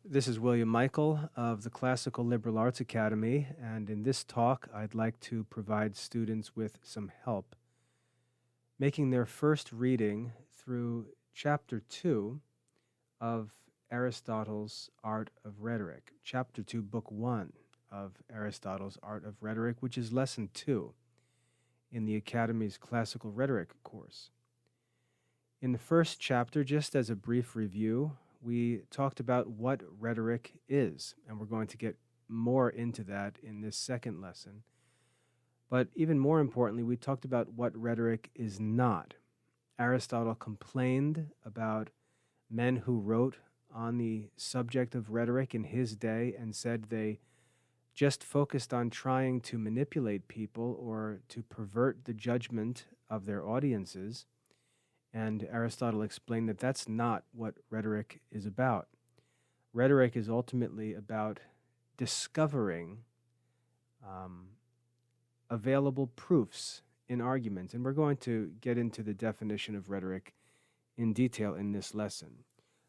This is William Michael of the Classical Liberal Arts Academy, and in this talk, I'd like to provide students with some help making their first reading through Chapter 2 of Aristotle's Art of Rhetoric, Chapter 2, Book 1 of Aristotle's Art of Rhetoric, which is Lesson 2 in the Academy's Classical Rhetoric course. In the first chapter, just as a brief review, we talked about what rhetoric is, and we're going to get more into that in this second lesson. But even more importantly, we talked about what rhetoric is not. Aristotle complained about men who wrote on the subject of rhetoric in his day and said they just focused on trying to manipulate people or to pervert the judgment of their audiences. And Aristotle explained that that's not what rhetoric is about. Rhetoric is ultimately about discovering available proofs in arguments. And we're going to get into the definition of rhetoric in detail in this lesson.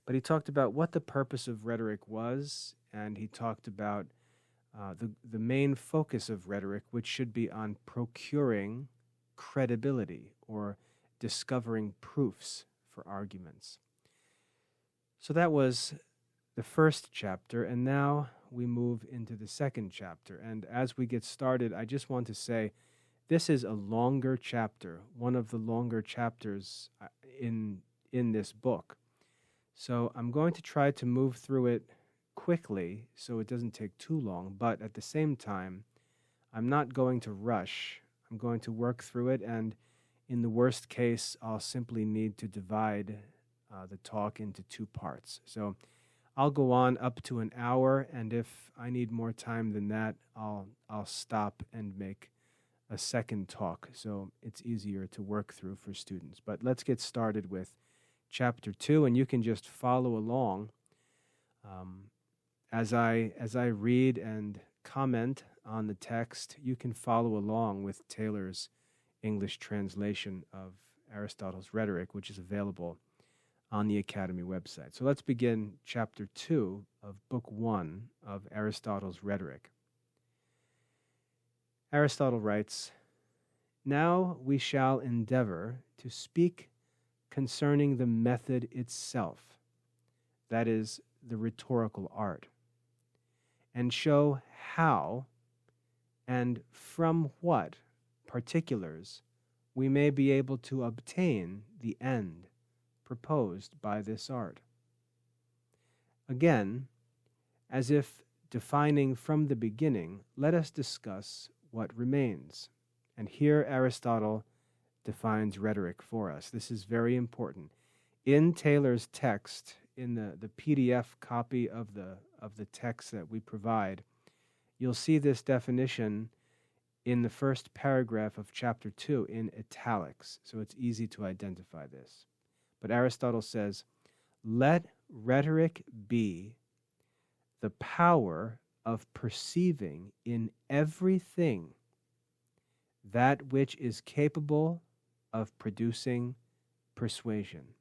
But he talked about what the purpose of rhetoric was, and he talked about the main focus of rhetoric, which should be on procuring credibility or discovering proofs for arguments. So that was the first chapter, and now we move into the second chapter. And as we get started, I just want to say this is a longer chapter, one of the longer chapters in this book. So I'm going to try to move through it quickly so it doesn't take too long, but at the same time, I'm not going to rush. I'm going to work through it, and in the worst case, I'll simply need to divide the talk into two parts. So I'll go on up to an hour, and if I need more time than that, I'll stop and make a second talk so it's easier to work through for students. But let's get started with Chapter 2, and you can just follow along as I read and comment on the text. You can follow along with Taylor's English translation of Aristotle's Rhetoric, which is available on the Academy website. So let's begin Chapter 2 of Book 1 of Aristotle's Rhetoric. Aristotle writes, "Now we shall endeavor to speak concerning the method itself, that is, the rhetorical art, and show how and from what particulars we may be able to obtain the end proposed by this art." Again, as if defining from the beginning, let us discuss what remains. And here Aristotle defines rhetoric for us. This is very important. In Taylor's text, in the PDF copy of the text that we provide, you'll see this definition in the first paragraph of Chapter 2 in italics, so it's easy to identify this. But Aristotle says, "Let rhetoric be the power of perceiving in everything that which is capable of producing persuasion."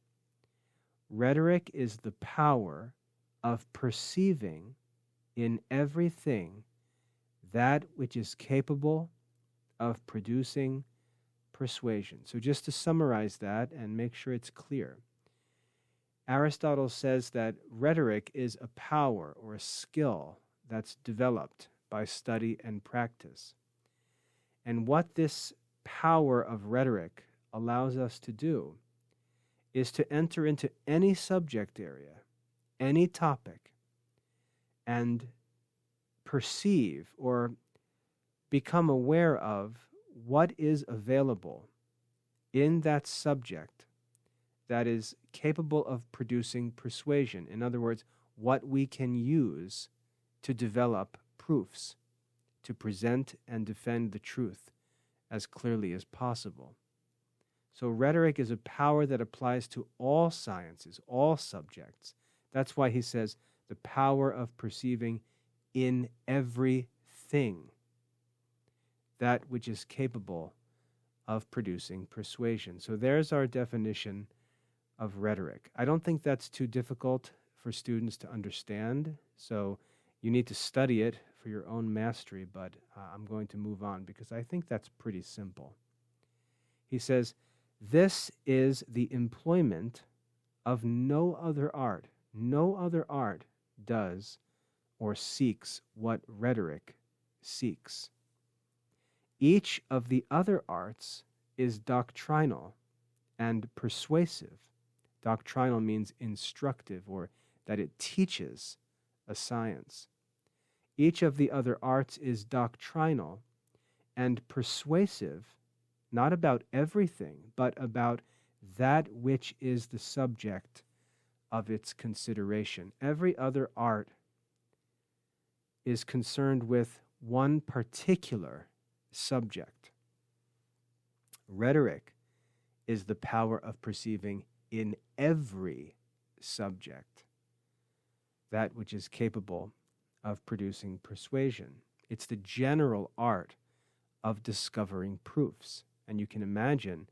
Rhetoric is the power of perceiving in everything that which is capable of producing persuasion. So just to summarize that and make sure it's clear, Aristotle says that rhetoric is a power or a skill that's developed by study and practice. And what this power of rhetoric allows us to do is to enter into any subject area, any topic, and perceive or become aware of what is available in that subject that is capable of producing persuasion. In other words, what we can use to develop proofs, to present and defend the truth as clearly as possible. So rhetoric is a power that applies to all sciences, all subjects. That's why he says the power of perceiving in everything that which is capable of producing persuasion. So there's our definition of rhetoric. I don't think that's too difficult for for students to understand, so you need to study it for your own mastery, but I'm going to move on because I think that's pretty simple. He says, this is the employment of no other art. No other art does or seeks what rhetoric seeks. Each of the other arts is doctrinal and persuasive. Doctrinal means instructive, or that it teaches a science. Each of the other arts is doctrinal and persuasive, not about everything, but about that which is the subject of its consideration. Every other art is concerned with one particular subject. Rhetoric is the power of perceiving in every subject that which is capable of producing persuasion. It's the general art of discovering proofs. And you can imagine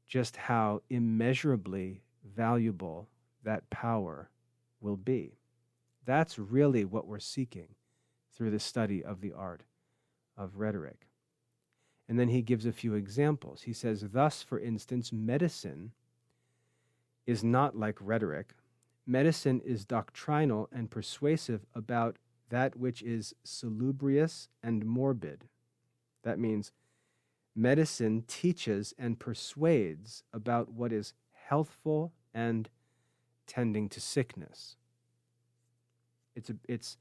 just how immeasurably valuable that power will be. That's really what we're seeking through the study of the art of rhetoric. And then he gives a few examples. He says, thus, for instance, medicine is not like rhetoric. Medicine is doctrinal and persuasive about that which is salubrious and morbid. That means medicine teaches and persuades about what is healthful and tending to sickness. It's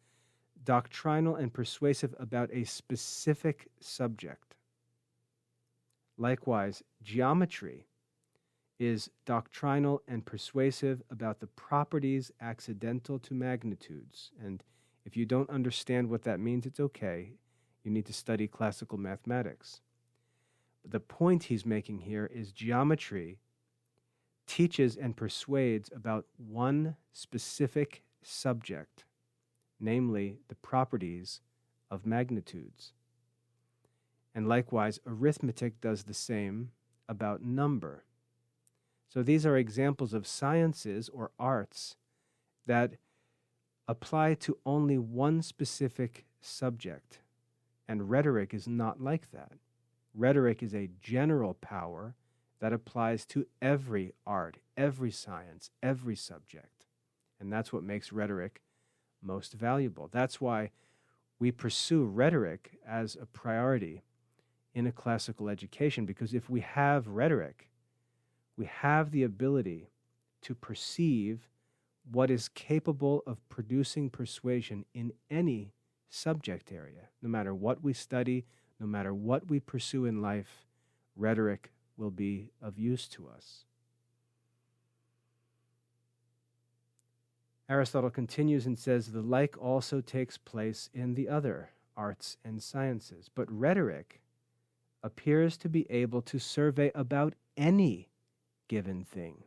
doctrinal and persuasive about a specific subject. Likewise, geometry is doctrinal and persuasive about the properties accidental to magnitudes. And if you don't understand what that means, it's okay. You need to study classical mathematics. But the point he's making here is geometry teaches and persuades about one specific subject, namely the properties of magnitudes. And likewise, arithmetic does the same about number. So these are examples of sciences or arts that apply to only one specific subject. And rhetoric is not like that. Rhetoric is a general power that applies to every art, every science, every subject. And that's what makes rhetoric most valuable. That's why we pursue rhetoric as a priority in a classical education, because if we have rhetoric, we have the ability to perceive what is capable of producing persuasion in any subject area. No matter what we study, no matter what we pursue in life, rhetoric will be of use to us. Aristotle continues and says, the like also takes place in the other arts and sciences, but rhetoric appears to be able to survey about any given thing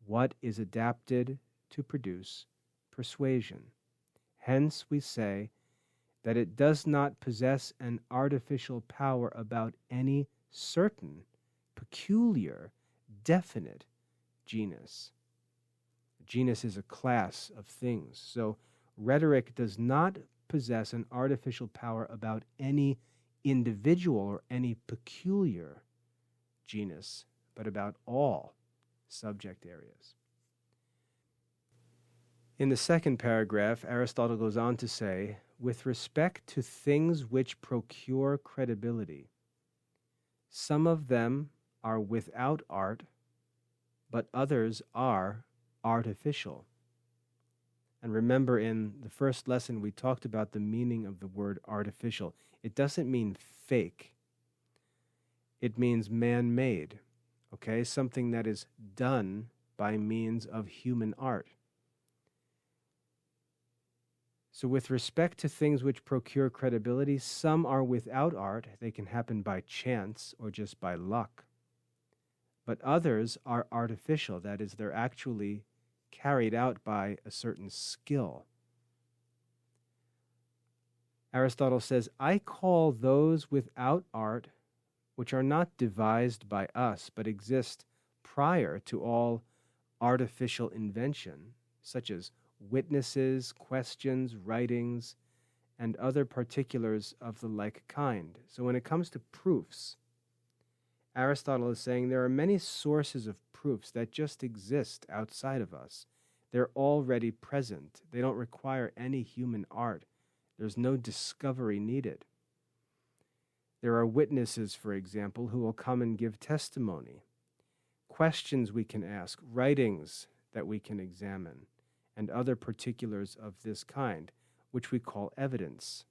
what is adapted to produce persuasion. Hence we say that it does not possess an artificial power about any certain, peculiar, definite genus. Genus is a class of things. So rhetoric does not possess an artificial power about any individual or any peculiar genus, but about all subject areas. In the second paragraph, Aristotle goes on to say, with respect to things which procure credibility, some of them are without art, but others are artificial. And remember, in the first lesson, we talked about the meaning of the word artificial. It doesn't mean fake. It means man-made, okay? Something that is done by means of human art. So with respect to things which procure credibility, some are without art. They can happen by chance or just by luck. But others are artificial. That is, they're actually carried out by a certain skill. Aristotle says, I call those without art, which are not devised by us, but exist prior to all artificial invention, such as witnesses, questions, writings, and other particulars of the like kind. So when it comes to proofs, Aristotle is saying there are many sources of proofs that just exist outside of us. They're already present. They don't require any human art. There's no discovery needed. There are witnesses, for example, who will come and give testimony, questions we can ask, writings that we can examine, and other particulars of this kind, which we call evidence.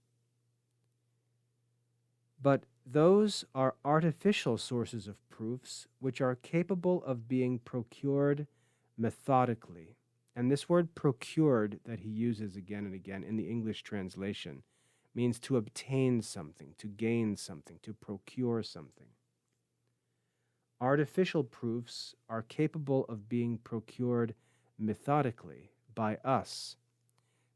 But those are artificial sources of proofs which are capable of being procured methodically. And this word procured that he uses again and again in the English translation means to obtain something, to gain something, to procure something. Artificial proofs are capable of being procured methodically by us,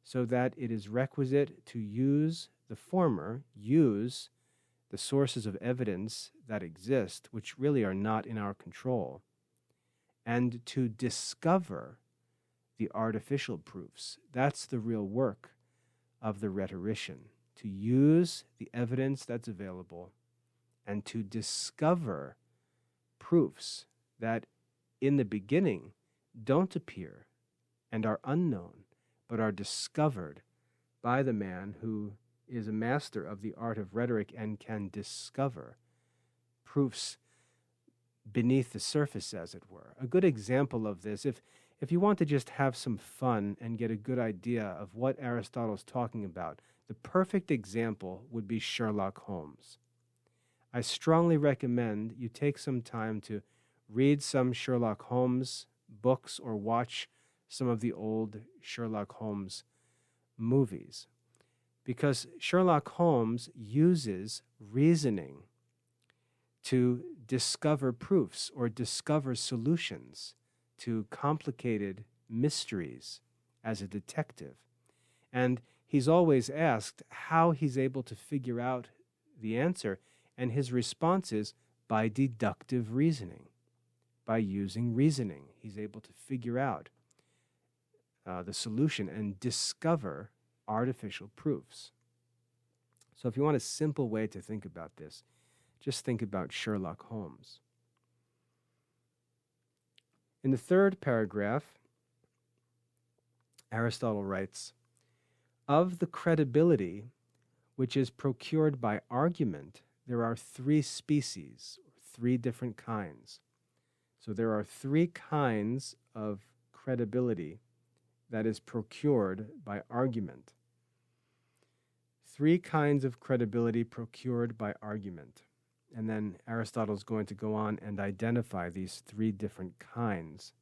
so that it is requisite to use the former, use the sources of evidence that exist, which really are not in our control, and to discover the artificial proofs. That's the real work of the rhetorician, to use the evidence that's available and to discover proofs that in the beginning don't appear and are unknown, but are discovered by the man who is a master of the art of rhetoric and can discover proofs beneath the surface, as it were. A good example of this, if you want to just have some fun and get a good idea of what Aristotle's talking about, the perfect example would be Sherlock Holmes. I strongly recommend you take some time to read some Sherlock Holmes books or watch some of the old Sherlock Holmes movies, because Sherlock Holmes uses reasoning to discover proofs or discover solutions to complicated mysteries as a detective. And he's always asked how he's able to figure out the answer, and his response is by deductive reasoning. By using reasoning, he's able to figure out the solution and discover artificial proofs. So if you want a simple way to think about this, just think about Sherlock Holmes. In the third paragraph, Aristotle writes, "Of the credibility which is procured by argument, there are three species, three different kinds." So there are three kinds of credibility that is procured by argument. Three kinds of credibility procured by argument. And then Aristotle is going to go on and identify these three different kinds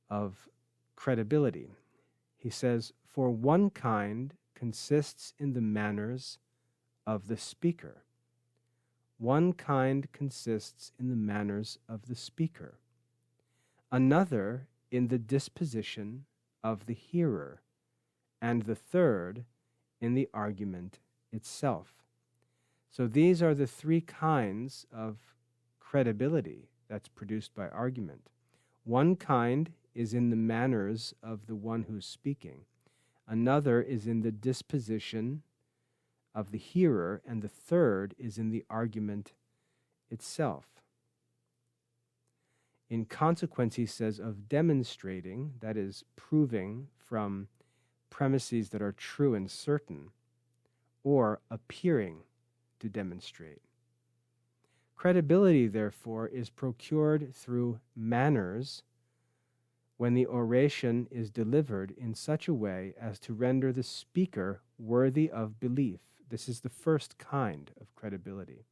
of credibility. He says, "For one kind consists in the manners of the speaker." One kind consists in the manners of the speaker. Another in the disposition of the hearer. And the third in the argument itself. So these are the three kinds of credibility that's produced by argument. One kind is in the manners of the one who's speaking. Another is in the disposition of the hearer, and the third is in the argument itself. In consequence, he says, of demonstrating, that is, proving from premises that are true and certain, or appearing to demonstrate. Credibility, therefore, is procured through manners when the oration is delivered in such a way as to render the speaker worthy of belief. This is the first kind of credibility.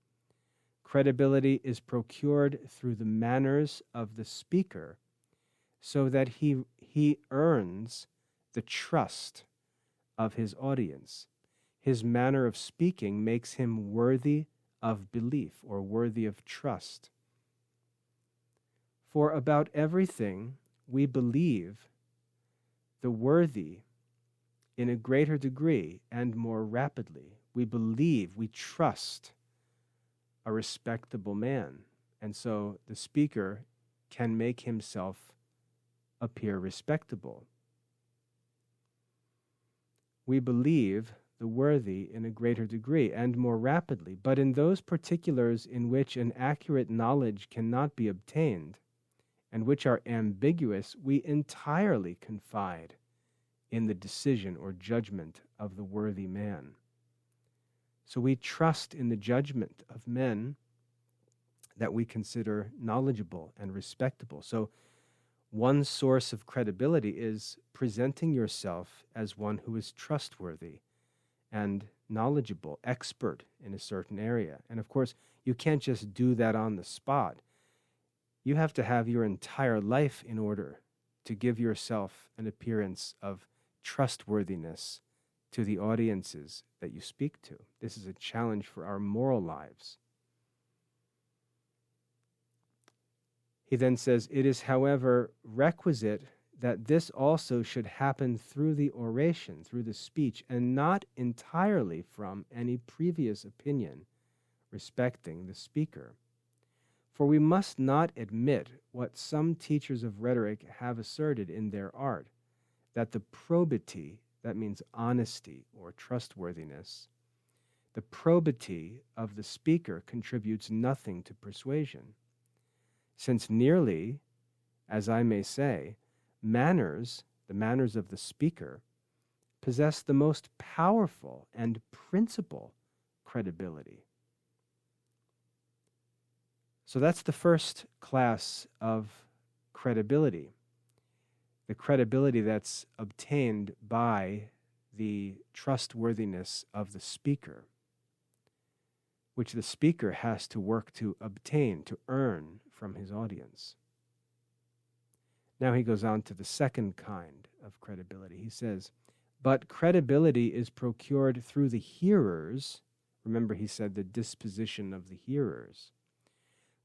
Credibility is procured through the manners of the speaker so that he earns the trust of his audience. His manner of speaking makes him worthy of belief or worthy of trust. For about everything we believe the worthy in a greater degree and more rapidly. We believe, we trust a respectable man, and so the speaker can make himself appear respectable. we believe the worthy in a greater degree and more rapidly, but in those particulars in which an accurate knowledge cannot be obtained, and which are ambiguous, we entirely confide in the decision or judgment of the worthy man. So we trust in the judgment of men that we consider knowledgeable and respectable. So one source of credibility is presenting yourself as one who is trustworthy and knowledgeable, expert in a certain area. And of course, you can't just do that on the spot. You have to have your entire life in order to give yourself an appearance of trustworthiness to the audiences that you speak to. This is a challenge for our moral lives. He then says, it is, however, requisite that this also should happen through the oration, through the speech, and not entirely from any previous opinion respecting the speaker. For we must not admit what some teachers of rhetoric have asserted in their art, that the probity, that means honesty or trustworthiness, the probity of the speaker contributes nothing to persuasion, since nearly, as I may say, manners, the manners of the speaker, possess the most powerful and principal credibility. So that's the first class of credibility, the credibility that's obtained by the trustworthiness of the speaker, which the speaker has to work to obtain, to earn from his audience. Now he goes on to the second kind of credibility. He says, but credibility is procured through the hearers. Remember, he said the disposition of the hearers.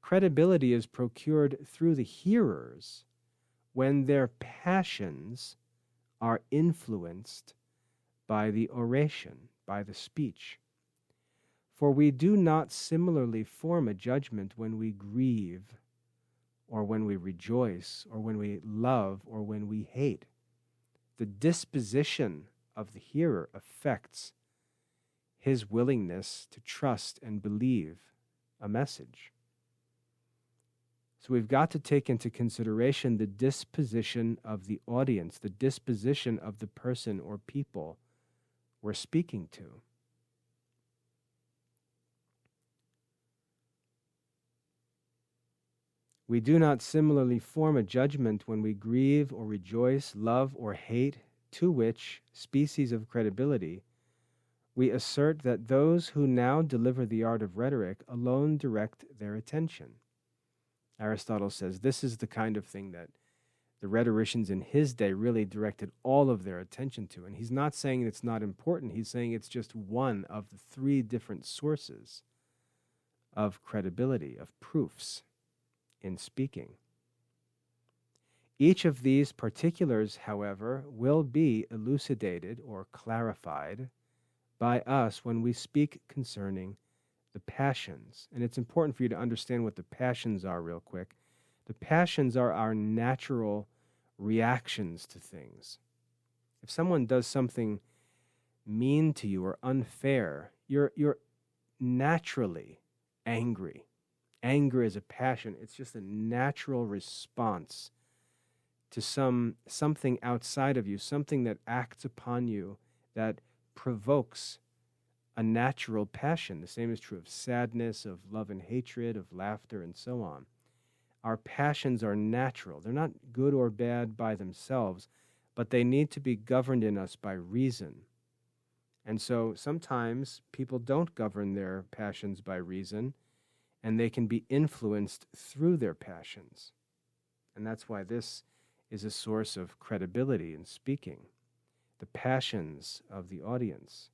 Credibility is procured through the hearers when their passions are influenced by the oration, by the speech. For we do not similarly form a judgment when we grieve, or when we rejoice, or when we love, or when we hate. The disposition of the hearer affects his willingness to trust and believe a message. So we've got to take into consideration the disposition of the audience, the disposition of the person or people we're speaking to. We do not similarly form a judgment when we grieve or rejoice, love or hate, to which species of credibility we assert that those who now deliver the art of rhetoric alone direct their attention. Aristotle says this is the kind of thing that the rhetoricians in his day really directed all of their attention to. And he's not saying it's not important. He's saying it's just one of the three different sources of credibility, of proofs in speaking. Each of these particulars, however, will be elucidated or clarified by us when we speak concerning the passions. And it's important for you to understand what the passions are real quick. The passions are our natural reactions to things. If someone does something mean to you or unfair, you're naturally angry. Anger is a passion. It's just a natural response to something outside of you, something that acts upon you that provokes a natural passion. The same is true of sadness, of love and hatred, of laughter, and so on. Our passions are natural. They're not good or bad by themselves, but they need to be governed in us by reason. And so sometimes people don't govern their passions by reason, and they can be influenced through their passions. And that's why this is a source of credibility in speaking, the passions of the audience.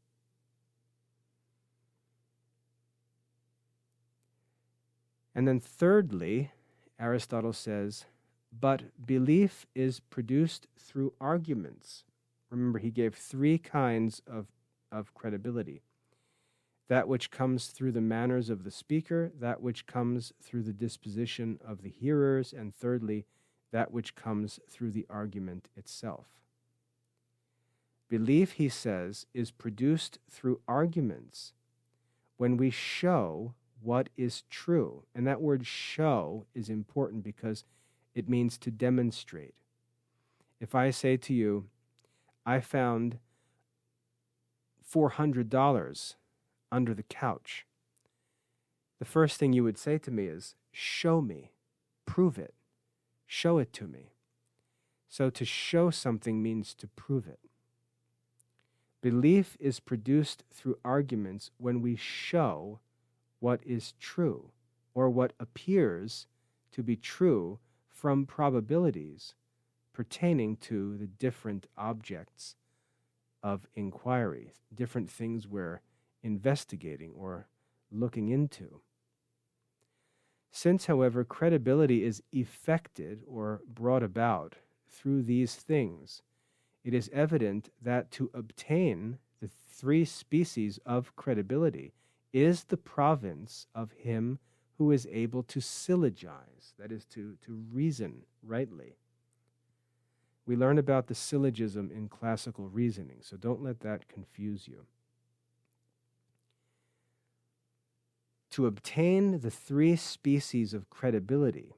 And then thirdly, Aristotle says, but belief is produced through arguments. Remember, he gave three kinds of credibility. That which comes through the manners of the speaker, that which comes through the disposition of the hearers, and thirdly, that which comes through the argument itself. Belief, he says, is produced through arguments when we show what is true. And that word show is important because it means to demonstrate. If I say to you, I found $400 under the couch, the first thing you would say to me is, show me, prove it, show it to me. So to show something means to prove it. Belief is produced through arguments when we show what is true, or what appears to be true from probabilities pertaining to the different objects of inquiry, different things we're investigating or looking into. Since, however, credibility is effected or brought about through these things, it is evident that to obtain the three species of credibility is the province of him who is able to syllogize, that is, to reason rightly. We learn about the syllogism in classical reasoning, so don't let that confuse you. To obtain the three species of credibility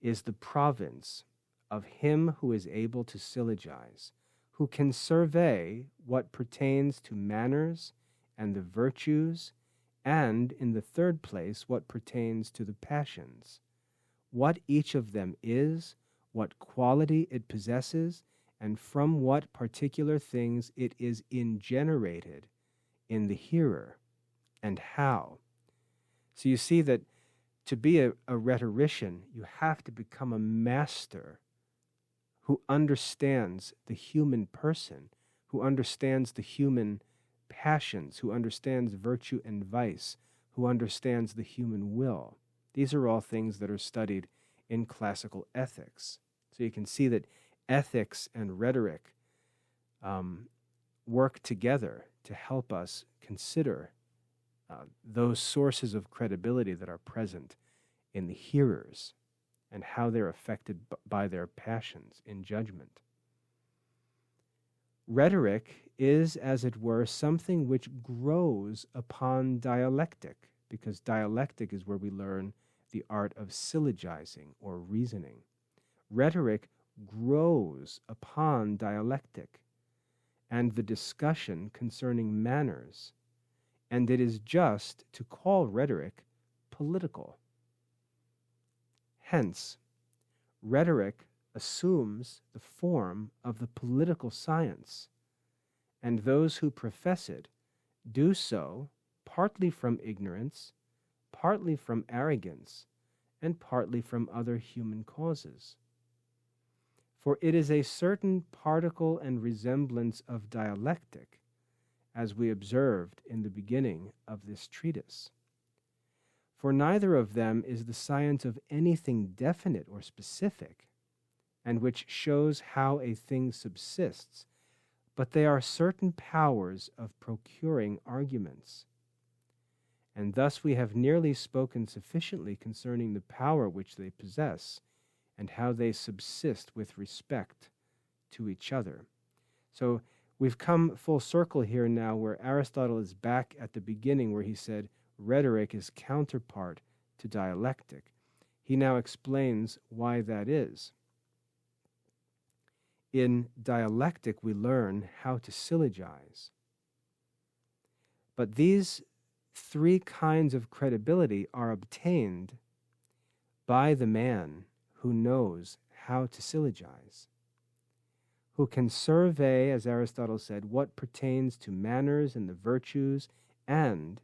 is the province of him who is able to syllogize, who can survey what pertains to manners and the virtues, and, in the third place, what pertains to the passions, what each of them is, what quality it possesses, and from what particular things it is ingenerated in the hearer, and how. So you see that to be a rhetorician, you have to become a master who understands the human person, who understands the human passions, who understands virtue and vice, who understands the human will. These are all things that are studied in classical ethics. So you can see that ethics and rhetoric work together to help us consider those sources of credibility that are present in the hearers and how they're affected by their passions in judgment. Rhetoric is, as it were, something which grows upon dialectic, because dialectic is where we learn the art of syllogizing or reasoning. Rhetoric grows upon dialectic and the discussion concerning manners, and it is just to call rhetoric political. Hence, rhetoric assumes the form of the political science, and those who profess it do so partly from ignorance, partly from arrogance, and partly from other human causes. For it is a certain particle and resemblance of dialectic, as we observed in the beginning of this treatise. For neither of them is the science of anything definite or specific, and which shows how a thing subsists, but they are certain powers of procuring arguments. And thus we have nearly spoken sufficiently concerning the power which they possess, and how they subsist with respect to each other. So we've come full circle here now, where Aristotle is back at the beginning, where he said rhetoric is counterpart to dialectic. He now explains why that is. In dialectic, we learn how to syllogize. But these three kinds of credibility are obtained by the man who knows how to syllogize, who can survey, as Aristotle said, what pertains to manners and the virtues, and,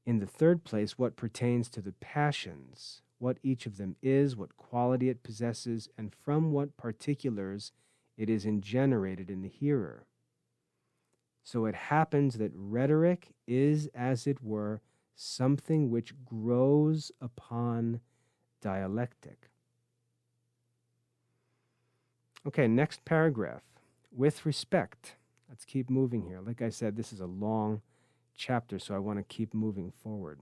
in the third place, what pertains to the passions, what each of them is, what quality it possesses, and from what particulars it is ingenerated in the hearer. So it happens that rhetoric is, as it were, something which grows upon dialectic. Okay, next paragraph. With respect. Let's keep moving here. Like I said, this is a long chapter, so I want to keep moving forward.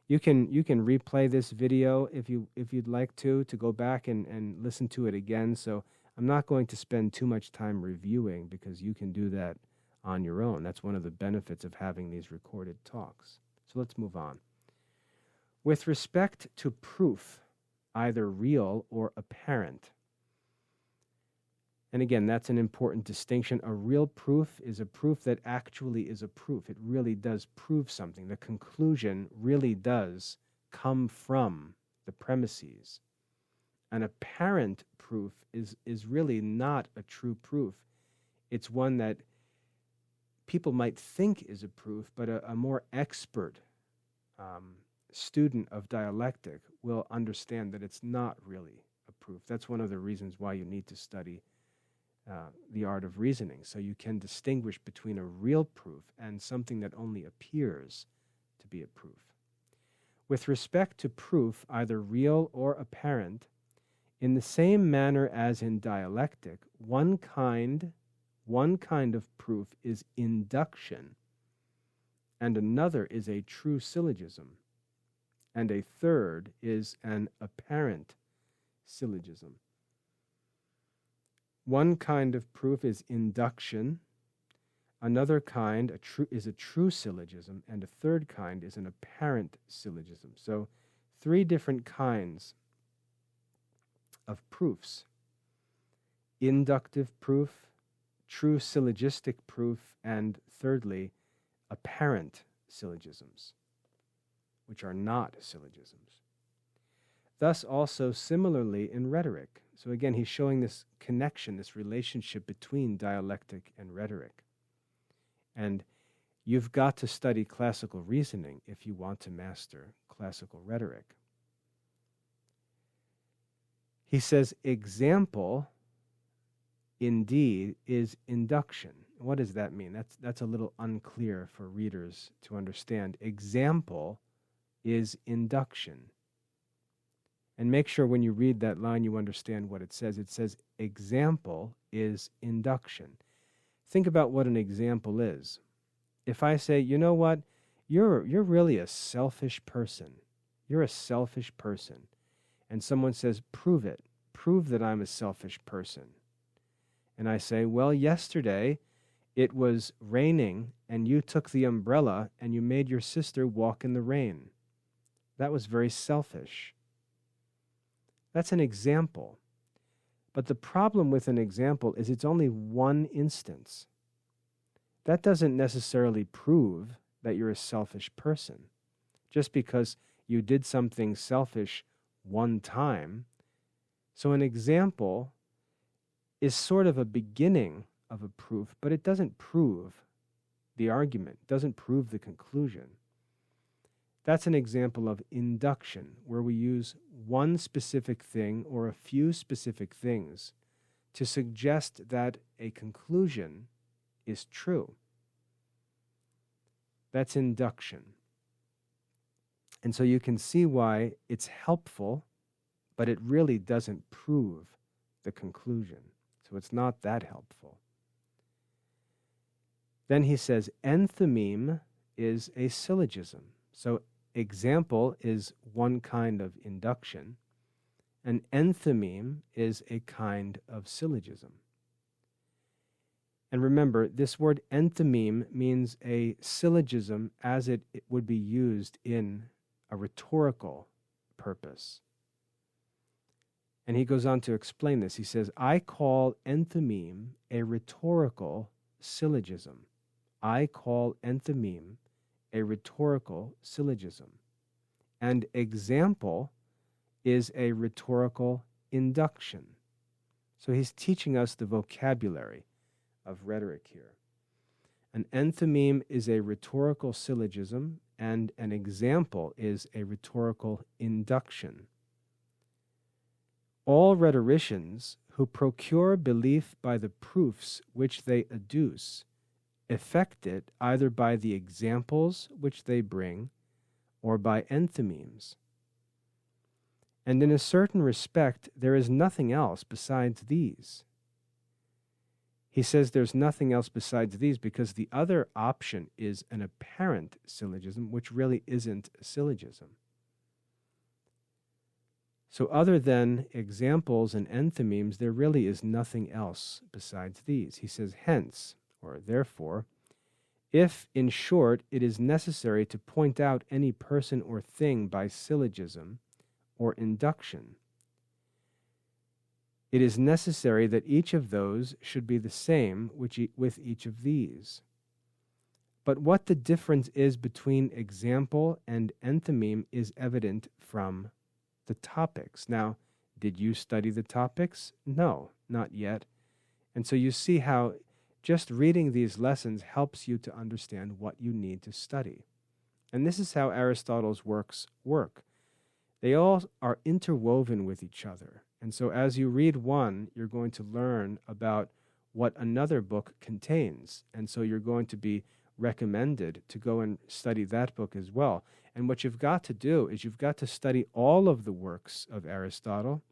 You can replay this video if you'd like to go back and listen to it again. So I'm not going to spend too much time reviewing because you can do that on your own. That's one of the benefits of having these recorded talks. So let's move on. With respect to proof, either real or apparent. And again, that's an important distinction. A real proof is a proof that actually is a proof. It really does prove something. The conclusion really does come from the premises. An apparent proof is really not a true proof. It's one that people might think is a proof, but a more expert student of dialectic will understand that it's not really a proof. That's one of the reasons why you need to study the art of reasoning, so you can distinguish between a real proof and something that only appears to be a proof. With respect to proof, either real or apparent, in the same manner as in dialectic, one kind of proof is induction, and another is a true syllogism, and a third is an apparent syllogism. One kind of proof is induction, another kind is a true syllogism, and a third kind is an apparent syllogism. So 3 different kinds of proofs: inductive proof, true syllogistic proof, and thirdly, apparent syllogisms, which are not syllogisms. Thus also similarly in rhetoric. So again, he's showing this connection, this relationship between dialectic and rhetoric. And you've got to study classical reasoning if you want to master classical rhetoric. He says, example, indeed, is induction. What does that mean? That's a little unclear for readers to understand. Example is induction. And make sure when you read that line you understand what it says. It says, example is induction. Think about what an example is. If I say, you know what, you're really a selfish person. You're a selfish person. And someone says, prove it. Prove that I'm a selfish person. And I say, well, yesterday it was raining and you took the umbrella and you made your sister walk in the rain. That was very selfish. That's an example. But the problem with an example is it's only one instance. That doesn't necessarily prove that you're a selfish person. Just because you did something selfish one time. So an example is sort of a beginning of a proof, but it doesn't prove the argument, doesn't prove the conclusion. That's an example of induction, where we use one specific thing or a few specific things to suggest that a conclusion is true. That's induction. And so you can see why it's helpful, but it really doesn't prove the conclusion. So it's not that helpful. Then he says, enthymeme is a syllogism. So example is one kind of induction, and enthymeme is a kind of syllogism. And remember, this word enthymeme means a syllogism as it would be used in a rhetorical purpose. And he goes on to explain this. He says, I call enthymeme a rhetorical syllogism. I call enthymeme a rhetorical syllogism. And example is a rhetorical induction. So he's teaching us the vocabulary of rhetoric here. An enthymeme is a rhetorical syllogism, and an example is a rhetorical induction. All rhetoricians who procure belief by the proofs which they adduce effect it either by the examples which they bring or by enthymemes. And in a certain respect, there is nothing else besides these. He says there's nothing else besides these because the other option is an apparent syllogism, which really isn't a syllogism. So other than examples and enthymemes, there really is nothing else besides these. He says, hence, or therefore, if, in short, it is necessary to point out any person or thing by syllogism or induction, it is necessary that each of those should be the same with each of these. But what the difference is between example and enthymeme is evident from the topics. Now, did you study the topics? No, not yet. And so you see how just reading these lessons helps you to understand what you need to study. And this is how Aristotle's works work. They all are interwoven with each other. And so as you read one, you're going to learn about what another book contains. And so you're going to be recommended to go and study that book as well. And what you've got to do is you've got to study all of the works of Aristotle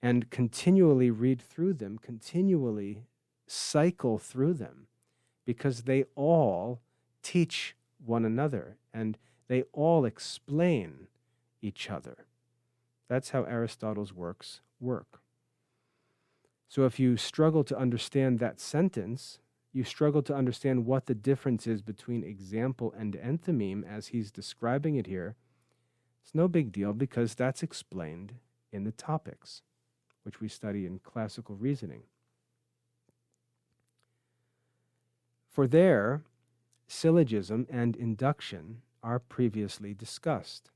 and continually read through them, continually cycle through them, because they all teach one another and they all explain each other. That's how Aristotle's works work. So if you struggle to understand that sentence, you struggle to understand what the difference is between example and enthymeme as he's describing it here, it's no big deal because that's explained in the topics, which we study in classical reasoning. For there, syllogism and induction are previously discussed.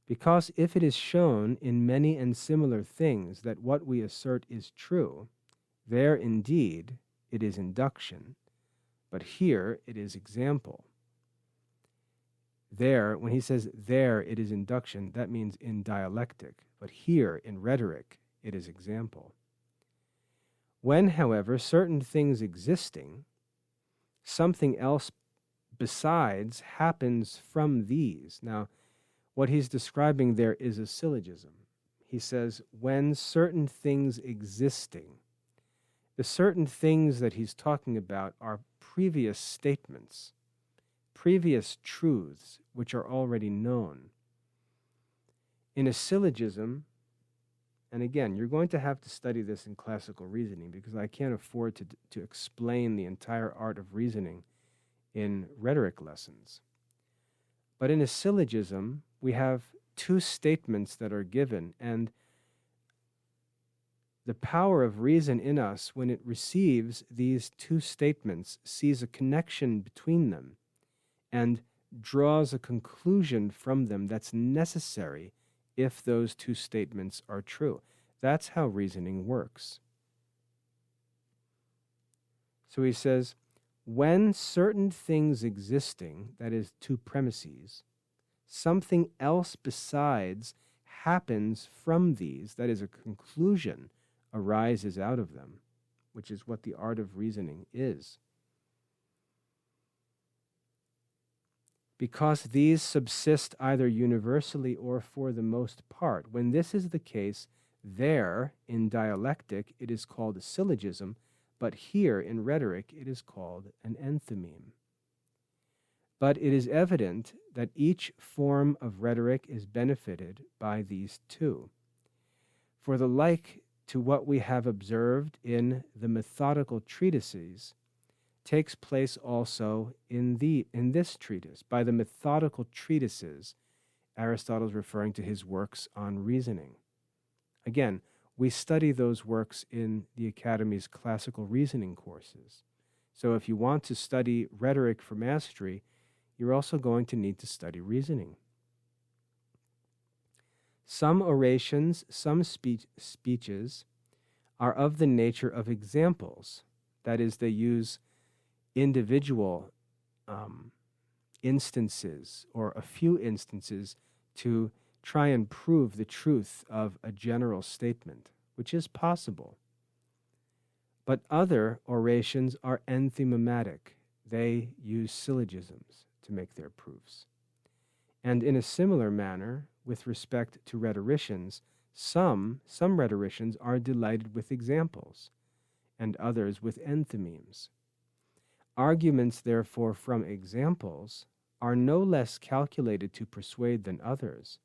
Because if it is shown in many and similar things that what we assert is true, there indeed it is induction, but here it is example. There, when he says there it is induction, that means in dialectic, but here in rhetoric it is example. When, however, certain things existing, something else besides happens from these. Now, what he's describing there is a syllogism. He says, when certain things existing, the certain things that he's talking about are previous statements, previous truths which are already known. In a syllogism, and again, you're going to have to study this in classical reasoning because I can't afford to explain the entire art of reasoning in rhetoric lessons. But in a syllogism, we have two statements that are given, and the power of reason in us, when it receives these two statements, sees a connection between them and draws a conclusion from them that's necessary if those two statements are true. That's how reasoning works. So he says, when certain things existing, that is, two premises, something else besides happens from these, that is, a conclusion arises out of them, which is what the art of reasoning is. Because these subsist either universally or for the most part. When this is the case, there, in dialectic, it is called a syllogism, but here, in rhetoric, it is called an enthymeme. But it is evident that each form of rhetoric is benefited by these two. For the like to what we have observed in the methodical treatises takes place also in this treatise. By the methodical treatises, Aristotle is referring to his works on reasoning. Again, we study those works in the Academy's classical reasoning courses. So if you want to study rhetoric for mastery, you're also going to need to study reasoning. Some orations, some speeches are of the nature of examples. That is, they use individual instances or a few instances to try and prove the truth of a general statement, which is possible. But other orations are enthymematic. They use syllogisms to make their proofs. And in a similar manner, with respect to rhetoricians, some rhetoricians are delighted with examples, and others with enthymemes. Arguments, therefore, from examples are no less calculated to persuade than others,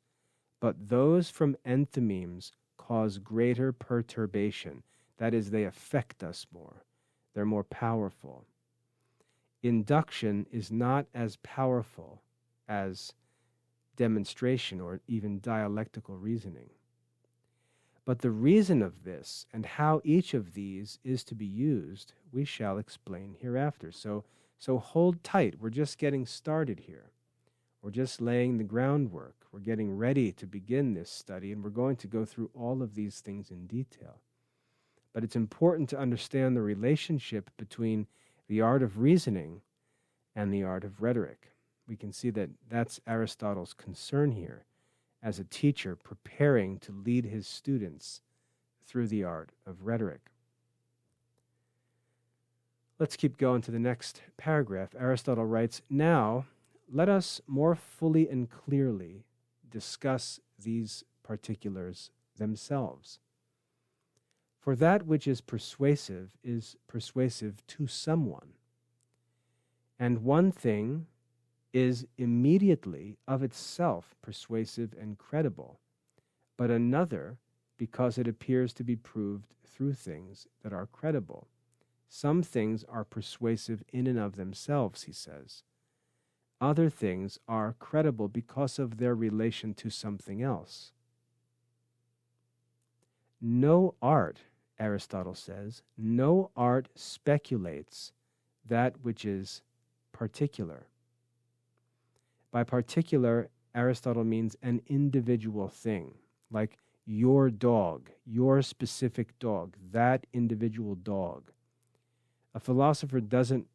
but those from enthymemes cause greater perturbation. That is, they affect us more. They're more powerful. Induction is not as powerful as demonstration or even dialectical reasoning. But the reason of this and how each of these is to be used, we shall explain hereafter. So hold tight. We're just getting started here. We're just laying the groundwork. We're getting ready to begin this study, and we're going to go through all of these things in detail. But it's important to understand the relationship between the art of reasoning and the art of rhetoric. We can see that that's Aristotle's concern here as a teacher preparing to lead his students through the art of rhetoric. Let's keep going to the next paragraph. Aristotle writes, "Now, let us more fully and clearly discuss these particulars themselves. For that which is persuasive to someone. And one thing is immediately of itself persuasive and credible, but another because it appears to be proved through things that are credible. Some things are persuasive in and of themselves," he says. "Other things are credible because of their relation to something else. No art," Aristotle says, "no art speculates that which is particular." By particular, Aristotle means an individual thing, like your dog, your specific dog, that individual dog. A philosopher doesn't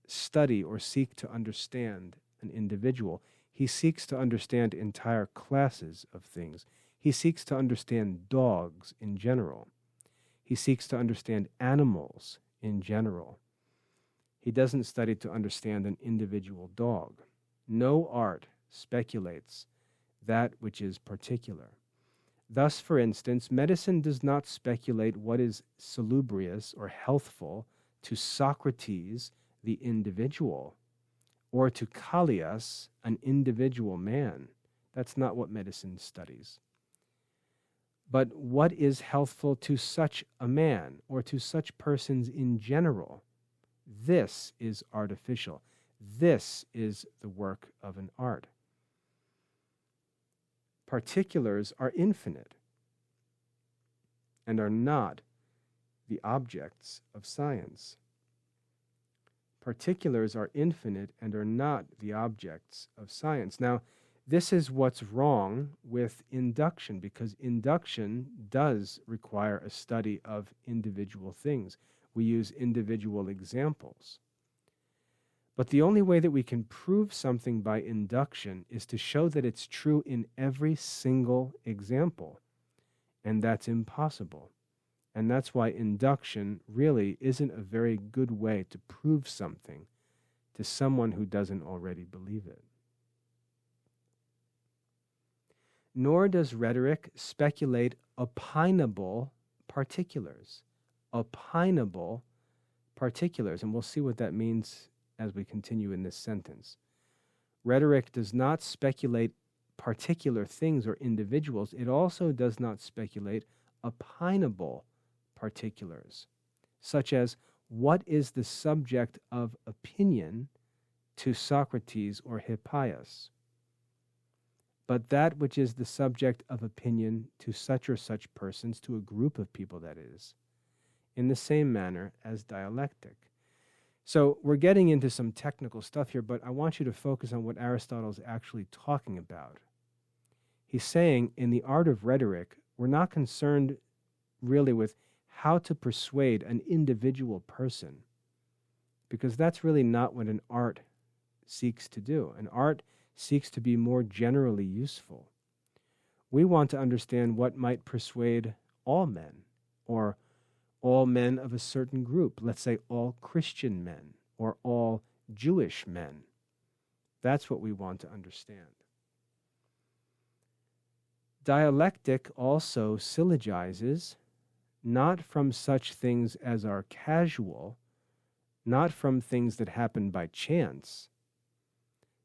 study or seek to understand an individual. He seeks to understand entire classes of things. He seeks to understand dogs in general. He seeks to understand animals in general. He doesn't study to understand an individual dog. No art speculates that which is particular. Thus, for instance, medicine does not speculate what is salubrious or healthful to Socrates, the individual, or to Callias, an individual man. That's not what medicine studies. But what is healthful to such a man or to such persons in general? This is artificial. This is the work of an art. Particulars are infinite and are not the objects of science. Particulars are infinite and are not the objects of science. Now, this is what's wrong with induction, because induction does require a study of individual things. We use individual examples. But the only way that we can prove something by induction is to show that it's true in every single example. And that's impossible. And that's why induction really isn't a very good way to prove something to someone who doesn't already believe it. Nor does rhetoric speculate opinable particulars. Opinable particulars. And we'll see what that means as we continue in this sentence. Rhetoric does not speculate particular things or individuals. It also does not speculate opinable particulars, such as what is the subject of opinion to Socrates or Hippias, but that which is the subject of opinion to such or such persons, to a group of people, that is, in the same manner as dialectic. So we're getting into some technical stuff here, but I want you to focus on what Aristotle is actually talking about. He's saying in the art of rhetoric, we're not concerned really with how to persuade an individual person, because that's really not what an art seeks to do. An art seeks to be more generally useful. We want to understand what might persuade all men, or all men of a certain group, let's say all Christian men, or all Jewish men. That's what we want to understand. Dialectic also syllogizes not from such things as are casual, not from things that happen by chance,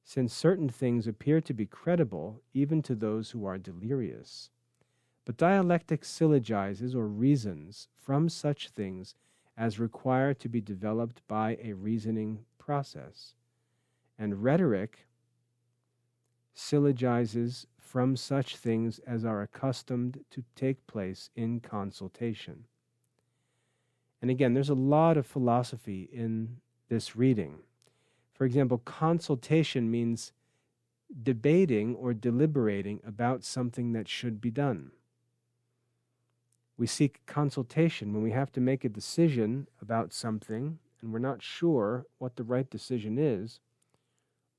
since certain things appear to be credible even to those who are delirious. But dialectic syllogizes or reasons from such things as require to be developed by a reasoning process. And rhetoric syllogizes from such things as are accustomed to take place in consultation. And again, there's a lot of philosophy in this reading. For example, consultation means debating or deliberating about something that should be done. We seek consultation when we have to make a decision about something and we're not sure what the right decision is.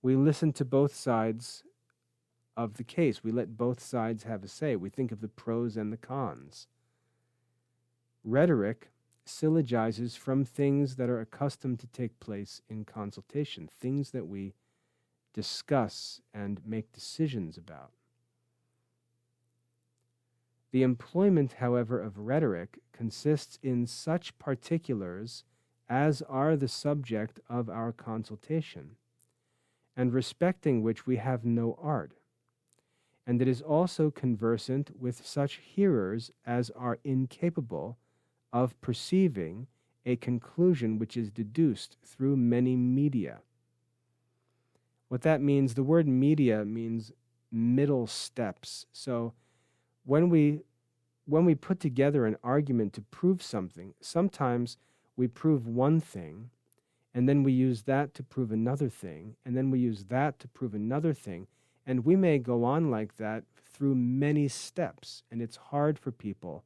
We listen to both sides of the case. We let both sides have a say. We think of the pros and the cons. Rhetoric syllogizes from things that are accustomed to take place in consultation, things that we discuss and make decisions about. The employment, however, of rhetoric consists in such particulars as are the subject of our consultation, and respecting which we have no art. And it is also conversant with such hearers as are incapable of perceiving a conclusion which is deduced through many media. What that means, the word media means middle steps. So when we put together an argument to prove something, sometimes we prove one thing, and then we use that to prove another thing, and then we use that to prove another thing, and we may go on like that through many steps, and it's hard for people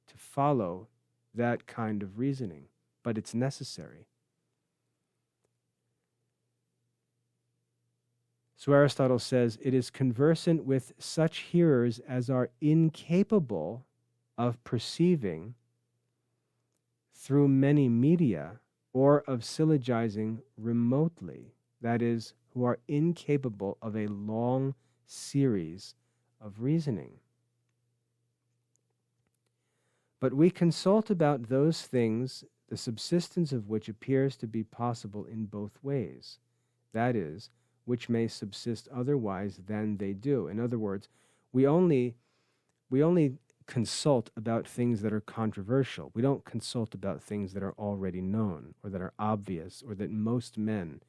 to follow that kind of reasoning, but it's necessary. So Aristotle says, it is conversant with such hearers as are incapable of perceiving through many media or of syllogizing remotely, that is, who are incapable of a long series of reasoning. But we consult about those things, the subsistence of which appears to be possible in both ways, that is, which may subsist otherwise than they do. In other words, we only consult about things that are controversial. We don't consult about things that are already known or that are obvious or that most men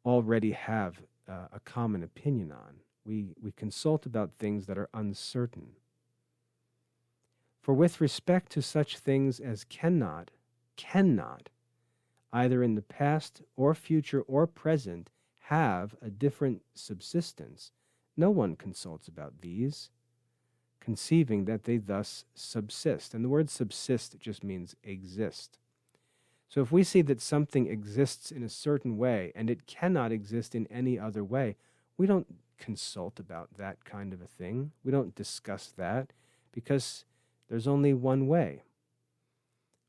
already have a common opinion on. We consult about things that are uncertain. For with respect to such things as cannot, either in the past or future or present, have a different subsistence, no one consults about these, conceiving that they thus subsist. And the word subsist just means exist. So if we see that something exists in a certain way and it cannot exist in any other way, we don't consult about that kind of a thing. We don't discuss that because there's only one way.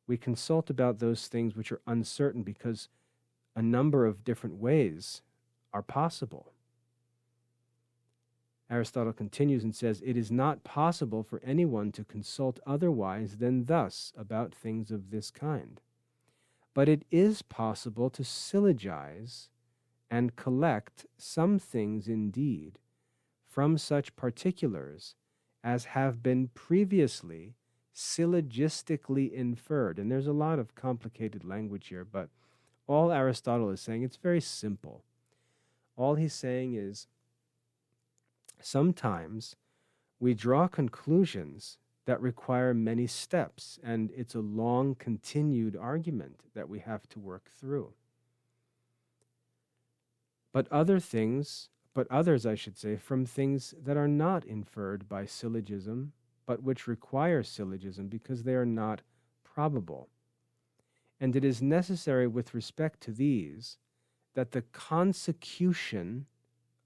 We consult about those things which are uncertain because a number of different ways are possible. Aristotle continues and says, it is not possible for anyone to consult otherwise than thus about things of this kind. But it is possible to syllogize and collect some things indeed from such particulars as have been previously syllogistically inferred. And there's a lot of complicated language here, but all Aristotle is saying, it's very simple. All he's saying is, sometimes we draw conclusions that require many steps, and it's a long, continued argument that we have to work through. But others, I should say, from things that are not inferred by syllogism, but which require syllogism because they are not probable. And it is necessary with respect to these that the consecution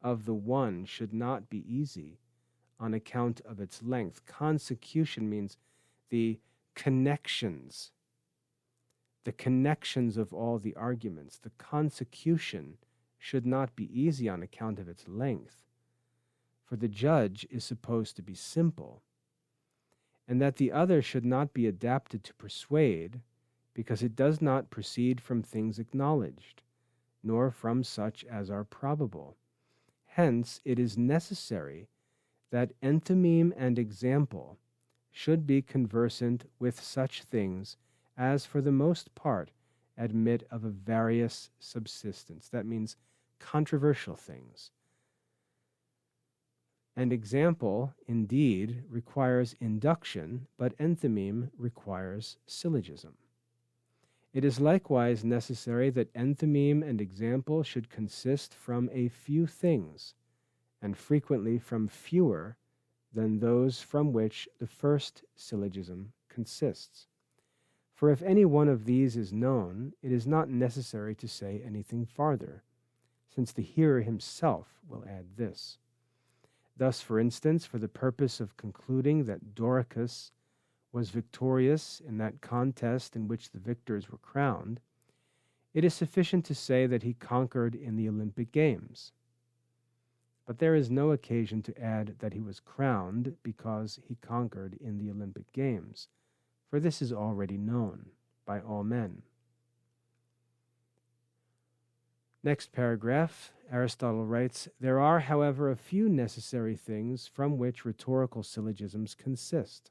of the one should not be easy on account of its length. Consecution means the connections of all the arguments. The consecution should not be easy on account of its length, for the judge is supposed to be simple, and that the other should not be adapted to persuade, because it does not proceed from things acknowledged, nor from such as are probable, Hence, it is necessary that enthymeme and example should be conversant with such things as for the most part admit of a various subsistence. That means controversial things. And example, indeed, requires induction, but enthymeme requires syllogism. It is likewise necessary that enthymeme and example should consist from a few things, and frequently from fewer than those from which the first syllogism consists. For if any one of these is known, it is not necessary to say anything farther, since the hearer himself will add this. Thus, for instance, for the purpose of concluding that Doricus was victorious in that contest in which the victors were crowned, it is sufficient to say that he conquered in the Olympic Games. But there is no occasion to add that he was crowned because he conquered in the Olympic Games, for this is already known by all men. Next paragraph, Aristotle writes, "There are, however, a few necessary things from which rhetorical syllogisms consist.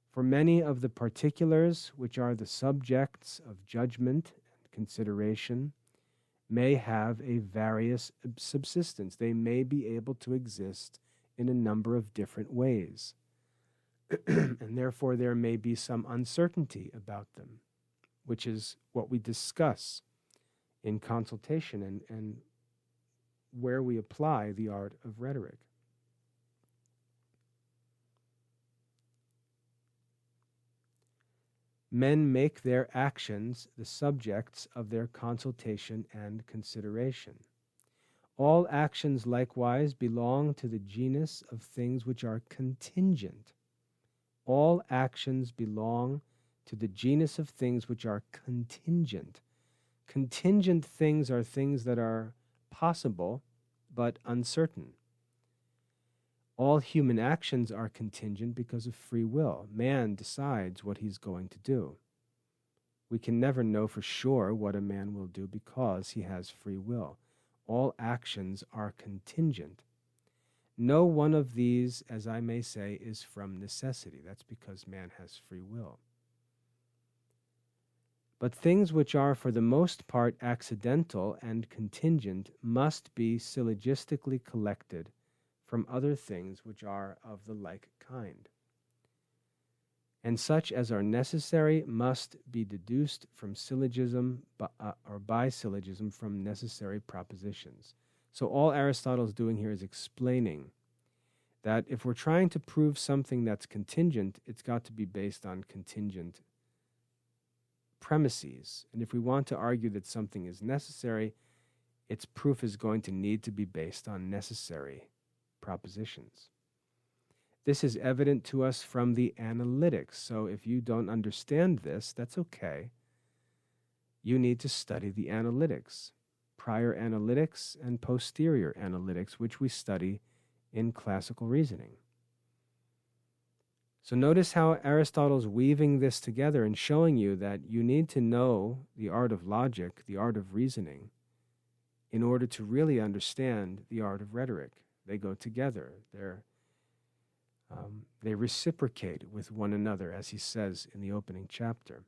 For many of the particulars which are the subjects of judgment and consideration may have a various subsistence. They may be able to exist in a number of different ways, and therefore there may be some uncertainty about them, which is what we discuss in Consultation and where we apply the art of rhetoric. Men make their actions the subjects of their consultation and consideration. All actions likewise belong to the genus of things which are contingent. All actions belong to the genus of things which are contingent. Contingent things are things that are possible but uncertain. All human actions are contingent because of free will. Man decides what he's going to do. We can never know for sure what a man will do because he has free will. All actions are contingent. No one of these, as I may say, is from necessity. That's because man has free will. But things which are for the most part accidental and contingent must be syllogistically collected from other things which are of the like kind. And such as are necessary must be deduced from syllogism or by syllogism from necessary propositions. So all Aristotle is doing here is explaining that if we're trying to prove something that's contingent, it's got to be based on contingent premises. And if we want to argue that something is necessary, its proof is going to need to be based on necessary propositions. This is evident to us from the analytics. So if you don't understand this, that's okay. You need to study the analytics, prior analytics and posterior analytics, which we study in classical reasoning. So notice how Aristotle's weaving this together and showing you that you need to know the art of logic, the art of reasoning, in order to really understand the art of rhetoric. They go together. They reciprocate with one another, as he says in the opening chapter.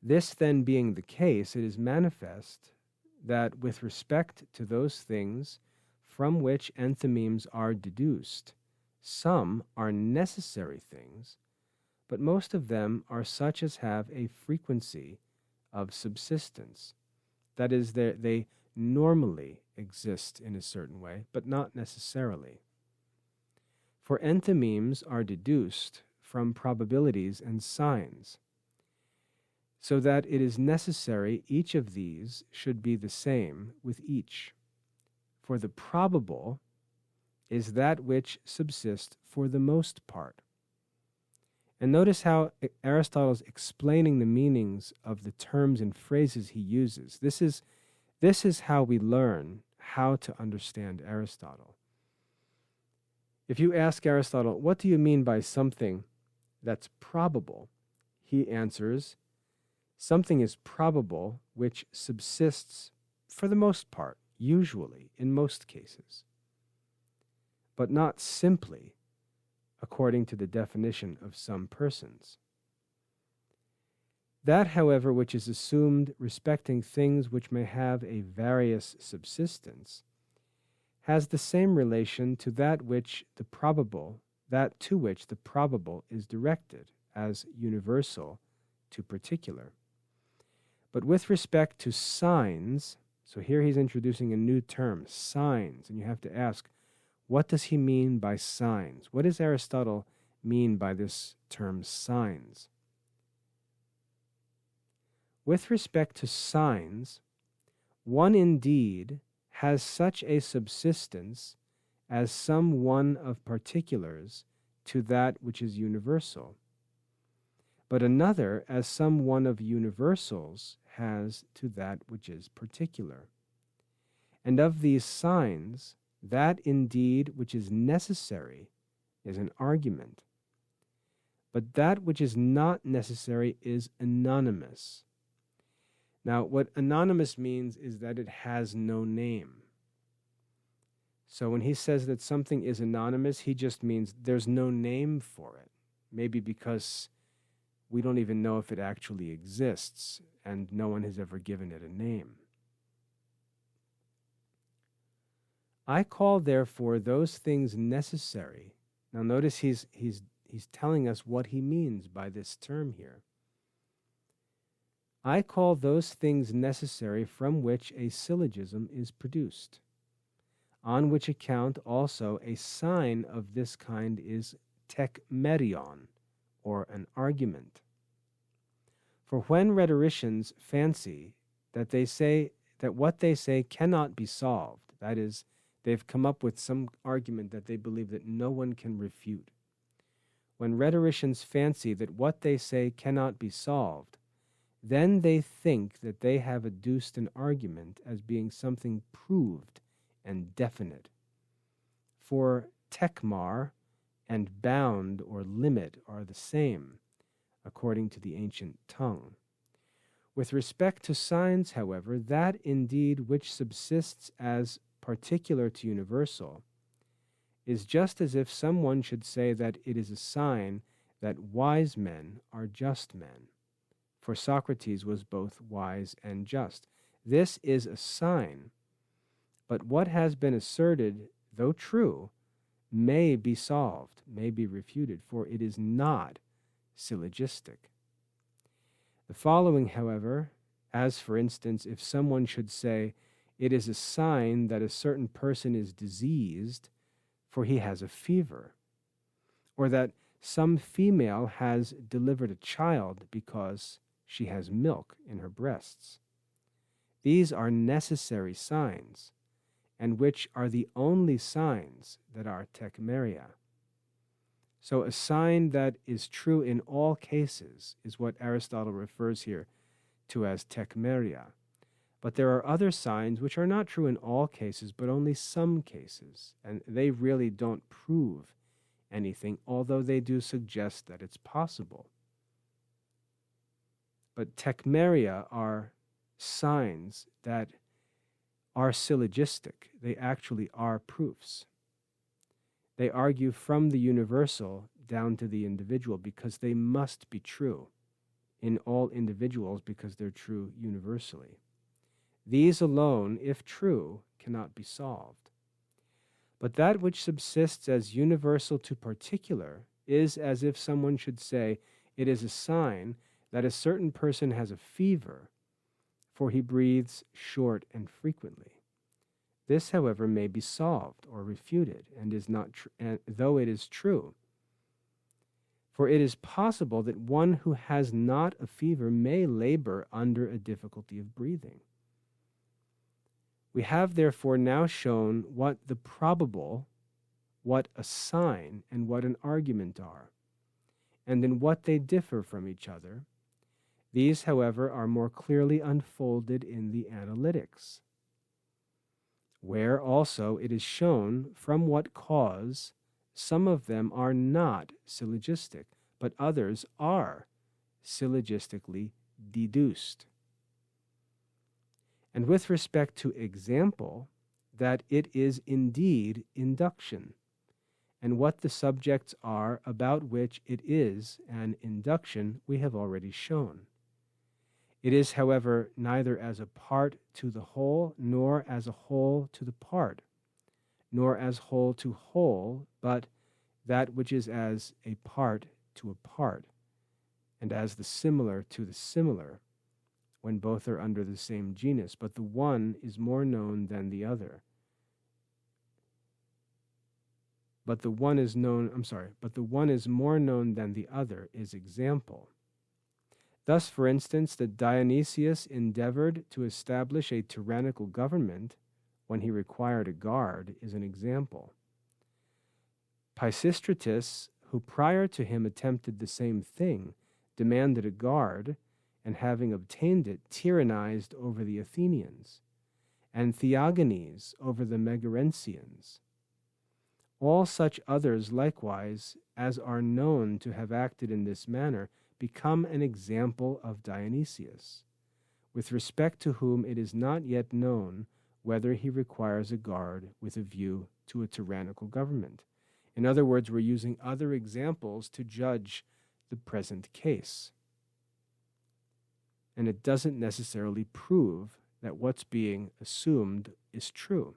This then being the case, it is manifest that with respect to those things from which enthymemes are deduced, some are necessary things, but most of them are such as have a frequency of subsistence. That is, they normally exist in a certain way, but not necessarily. For enthymemes are deduced from probabilities and signs, so that it is necessary each of these should be the same with each. For the probable is that which subsists for the most part. And notice how Aristotle is explaining the meanings of the terms and phrases he uses. This is how we learn how to understand Aristotle. If you ask Aristotle, what do you mean by something that's probable? He answers, something is probable which subsists for the most part, usually, in most cases, but not simply according to the definition of some persons. That, however, which is assumed respecting things which may have a various subsistence, has the same relation to that to which the probable is directed, as universal to particular. But with respect to signs, so here he's introducing a new term, signs, and you have to ask, what does he mean by signs? What does Aristotle mean by this term signs? With respect to signs, one indeed has such a subsistence as some one of particulars to that which is universal, but another as some one of universals has to that which is particular. And of these signs, that indeed which is necessary is an argument, but that which is not necessary is anonymous. Now, what anonymous means is that it has no name. So when he says that something is anonymous, he just means there's no name for it. Maybe because we don't even know if it actually exists, and no one has ever given it a name. I call, therefore, those things necessary. Now notice he's telling us what he means by this term here. I call those things necessary from which a syllogism is produced, on which account also a sign of this kind is tekmerion, or an argument. For when rhetoricians fancy that what they say cannot be solved, that is, they've come up with some argument that they believe that no one can refute. When rhetoricians fancy that what they say cannot be solved, then they think that they have adduced an argument as being something proved and definite. For tekmar and bound or limit are the same, according to the ancient tongue. With respect to signs, however, that indeed which subsists as particular to universal is just as if someone should say that it is a sign that wise men are just men. For Socrates was both wise and just. This is a sign, but what has been asserted, though true, may be solved, may be refuted, for it is not syllogistic. The following, however, as for instance, if someone should say, it is a sign that a certain person is diseased, for he has a fever, or that some female has delivered a child because she has milk in her breasts. These are necessary signs, and which are the only signs that are tekmeria. So a sign that is true in all cases is what Aristotle refers here to as tekmeria. But there are other signs which are not true in all cases, but only some cases, and they really don't prove anything, although they do suggest that it's possible. But tekmeria are signs that are syllogistic. They actually are proofs. They argue from the universal down to the individual because they must be true in all individuals because they're true universally. These alone, if true, cannot be solved. But that which subsists as universal to particular is as if someone should say, it is a sign that a certain person has a fever, for he breathes short and frequently. This, however, may be solved or refuted, and is not though it is true. For it is possible that one who has not a fever may labor under a difficulty of breathing. We have therefore now shown what the probable, what a sign, and what an argument are, and in what they differ from each other. These, however, are more clearly unfolded in the Analytics, where also it is shown from what cause some of them are not syllogistic, but others are syllogistically deduced. and with respect to example, that it is indeed induction, and what the subjects are about which it is an induction we have already shown. It is, however, neither as a part to the whole, nor as a whole to the part, nor as whole to whole, but that which is as a part to a part, and as the similar to the similar, when both are under the same genus, but the one is more known than the other. But the one is more known than the other is example. Thus, for instance, that Dionysius endeavored to establish a tyrannical government when he required a guard is an example. Pisistratus, who prior to him attempted the same thing, demanded a guard, and having obtained it, tyrannized over the Athenians, and Theagenes over the Megarensians. All such others likewise, as are known to have acted in this manner, become an example of Dionysius, with respect to whom it is not yet known whether he requires a guard with a view to a tyrannical government. In other words, we're using other examples to judge the present case. And it doesn't necessarily prove that what's being assumed is true.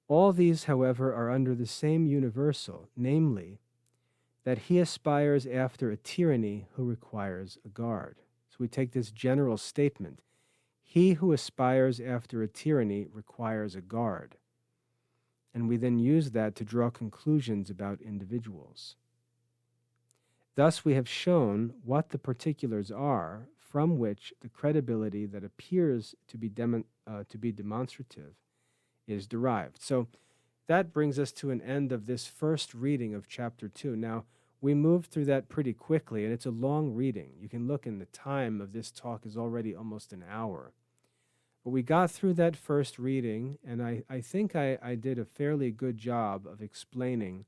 All these, however, are under the same universal, namely, that he aspires after a tyranny who requires a guard. So we take this general statement, he who aspires after a tyranny requires a guard. And we then use that to draw conclusions about individuals. Thus we have shown what the particulars are from which the credibility that appears to be demonstrative is derived. So that brings us to an end of this first reading of chapter 2. Now, we moved through that pretty quickly, and it's a long reading. You can look, in the time of this talk is already almost an hour. But we got through that first reading, and I think I did a fairly good job of explaining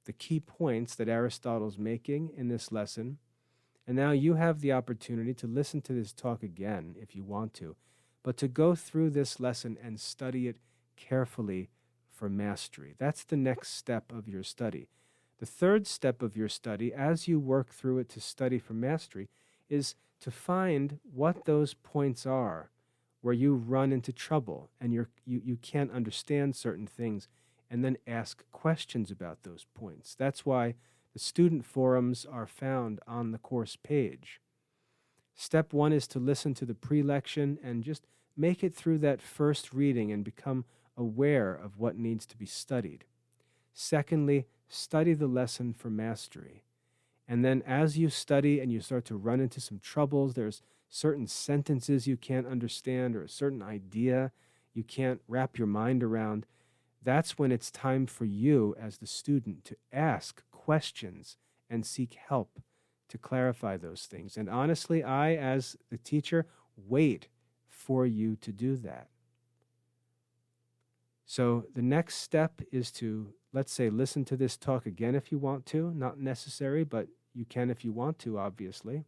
the key points that Aristotle's making in this lesson. And now you have the opportunity to listen to this talk again if you want to, but to go through this lesson and study it carefully for mastery. That's the next step of your study. The third step of your study, as you work through it to study for mastery, is to find what those points are where you run into trouble and you can't understand certain things, and then ask questions about those points. That's why the student forums are found on the course page. Step 1 is to listen to the prelection and just make it through that first reading and become aware of what needs to be studied. Secondly, study the lesson for mastery. And then as you study and you start to run into some troubles, there's certain sentences you can't understand or a certain idea you can't wrap your mind around, that's when it's time for you as the student to ask questions and seek help to clarify those things. And honestly, I, as the teacher, wait for you to do that. So the next step is to, let's say, listen to this talk again if you want to. Not necessary, but you can if you want to, obviously.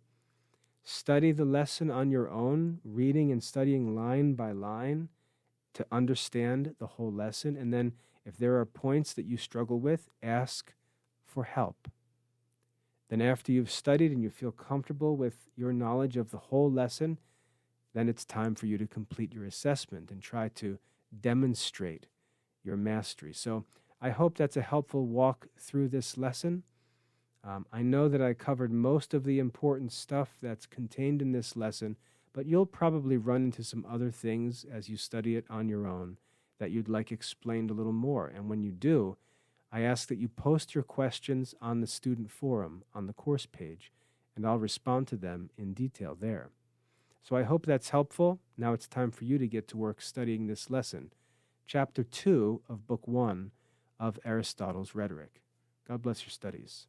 Study the lesson on your own, reading and studying line by line to understand the whole lesson. And then if there are points that you struggle with, ask for help. Then after you've studied and you feel comfortable with your knowledge of the whole lesson, then it's time for you to complete your assessment and try to demonstrate your mastery. So I hope that's a helpful walk through this lesson. I know that I covered most of the important stuff that's contained in this lesson, but you'll probably run into some other things as you study it on your own that you'd like explained a little more. And when you do, I ask that you post your questions on the student forum on the course page, and I'll respond to them in detail there. So I hope that's helpful. Now it's time for you to get to work studying this lesson, Chapter 2 of Book 1 of Aristotle's Rhetoric. God bless your studies.